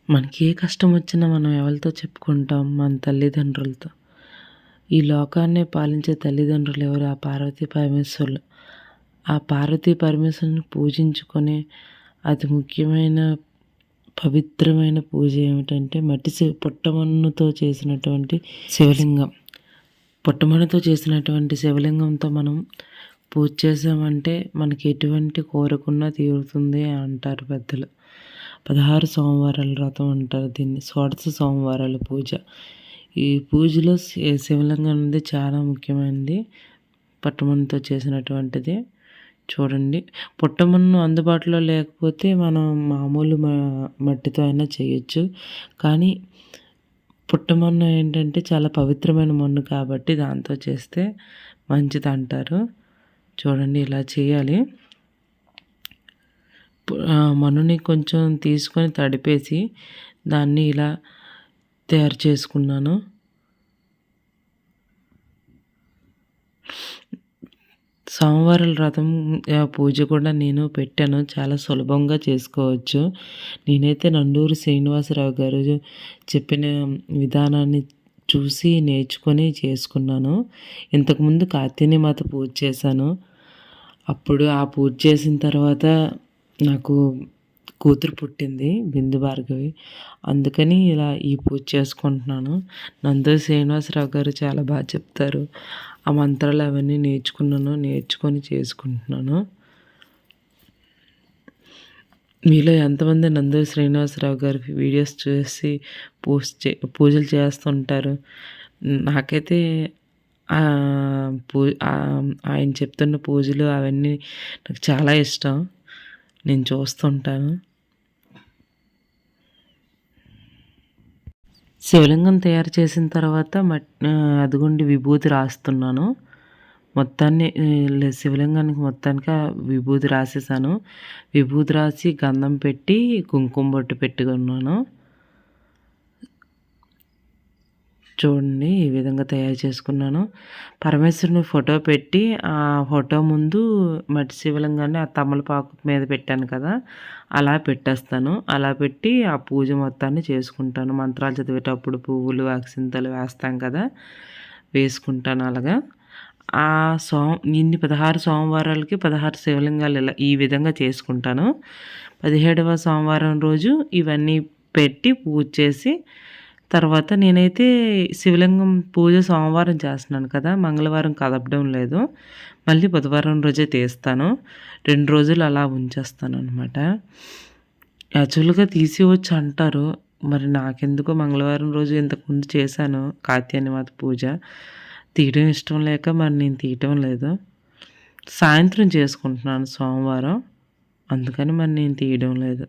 మనకి ఏ కష్టం వచ్చినా మనం ఎవరితో చెప్పుకుంటాం? మన తల్లిదండ్రులతో. ఈ లోకాన్నే పాలించే తల్లిదండ్రులు ఎవరు? ఆ పార్వతీ పరమేశ్వరులు. ఆ పార్వతీ పరమేశ్వరుని పూజించుకునే అతి ముఖ్యమైన, పవిత్రమైన పూజ ఏమిటంటే పుట్టమన్నుతో చేసినటువంటి శివలింగం. పుట్టమన్నుతో చేసినటువంటి శివలింగంతో మనం పూజ చేసామంటే మనకి ఎటువంటి కోరుకున్నా తీరుతుంది అంటారు పెద్దలు. 16 సోమవారాల వ్రతం అంటారు దీన్ని. షోడశ సోమవారాల పూజ. ఈ పూజలో శివలింగం అనేది చాలా ముఖ్యమైనది. పుట్టమన్నుతో చేసినటువంటిది. చూడండి, పుట్టమన్ను అందుబాటులో లేకపోతే మనం మామూలు మట్టితో అయినా చేయొచ్చు. కానీ పుట్టమన్ను ఏంటంటే చాలా పవిత్రమైన మన్ను కాబట్టి దాంతో చేస్తే మంచిదంటారు. చూడండి, ఇలా చేయాలి. మన్నుని కొంచెం తీసుకొని తడిపేసి దాన్ని ఇలా తయారు చేసుకున్నాను. సోమవారాల వ్రతం పూజ కూడా నేను పెట్టాను. చాలా సులభంగా చేసుకోవచ్చు. నేనైతే నండూరి శ్రీనివాసరావు గారు చెప్పిన విధానాన్ని చూసి నేర్చుకొని చేసుకున్నాను. ఇంతకుముందు కార్తీక మాత పూజ చేశాను. అప్పుడు ఆ పూజ చేసిన తర్వాత నాకు కూతురు పుట్టింది, బిందు భార్గవి. అందుకని ఇలా ఈ పూజ చేసుకుంటున్నాను. నందూరి శ్రీనివాసరావు గారు చాలా బాగా చెప్తారు. ఆ మంత్రాలు అవన్నీ నేర్చుకొని చేసుకుంటున్నాను. మీలో ఎంతమంది నందూరి శ్రీనివాసరావు గారి వీడియోస్ చూసి పూజలు చేస్తుంటారు? నాకైతే ఆయన చెప్తున్న పూజలు అవన్నీ నాకు చాలా ఇష్టం. నేను చూస్తుంటాను. శివలింగం తయారు చేసిన తర్వాత అదిగోండి విభూతి రాస్తున్నాను. మొత్తాన్ని శివలింగానికి మొత్తానికి విభూతి రాసేసాను. విభూతి రాసి గంధం పెట్టి కుంకుమ బొట్టు పెట్టుకున్నాను. చూడండి, ఈ విధంగా తయారు చేసుకున్నాను. పరమేశ్వరుని ఫోటో పెట్టి ఆ ఫోటో ముందు మట్టి శివలింగాన్ని ఆ తమలపాకు మీద పెట్టాను కదా, అలా పెట్టేస్తాను. అలా పెట్టి ఆ పూజ మొత్తాన్ని చేసుకుంటాను. మంత్రాలు చదివేటప్పుడు పువ్వులు అక్షింతలు వేస్తాం కదా, వేసుకుంటాను అలాగా. ఇన్ని 16 సోమవారాలకి 16 శివలింగాలు ఇలా ఈ విధంగా చేసుకుంటాను. 17వ సోమవారం రోజు ఇవన్నీ పెట్టి పూజ చేసి తర్వాత నేనైతే శివలింగం పూజ సోమవారం చేస్తున్నాను కదా, మంగళవారం కదపడం లేదు. మళ్ళీ బుధవారం రోజే తీస్తాను. 2 రోజులు అలా ఉంచేస్తాను అనమాట. యాక్చువల్గా తీసేయవచ్చు అంటారు. మరి నాకెందుకో మంగళవారం రోజు ఇంతకుముందు చేశాను కాత్యాయని మాత పూజ. తీయడం ఇష్టం లేక మరి నేను తీయటం లేదు. సాయంత్రం చేసుకుంటున్నాను సోమవారం, అందుకని మరి నేను తీయడం లేదు.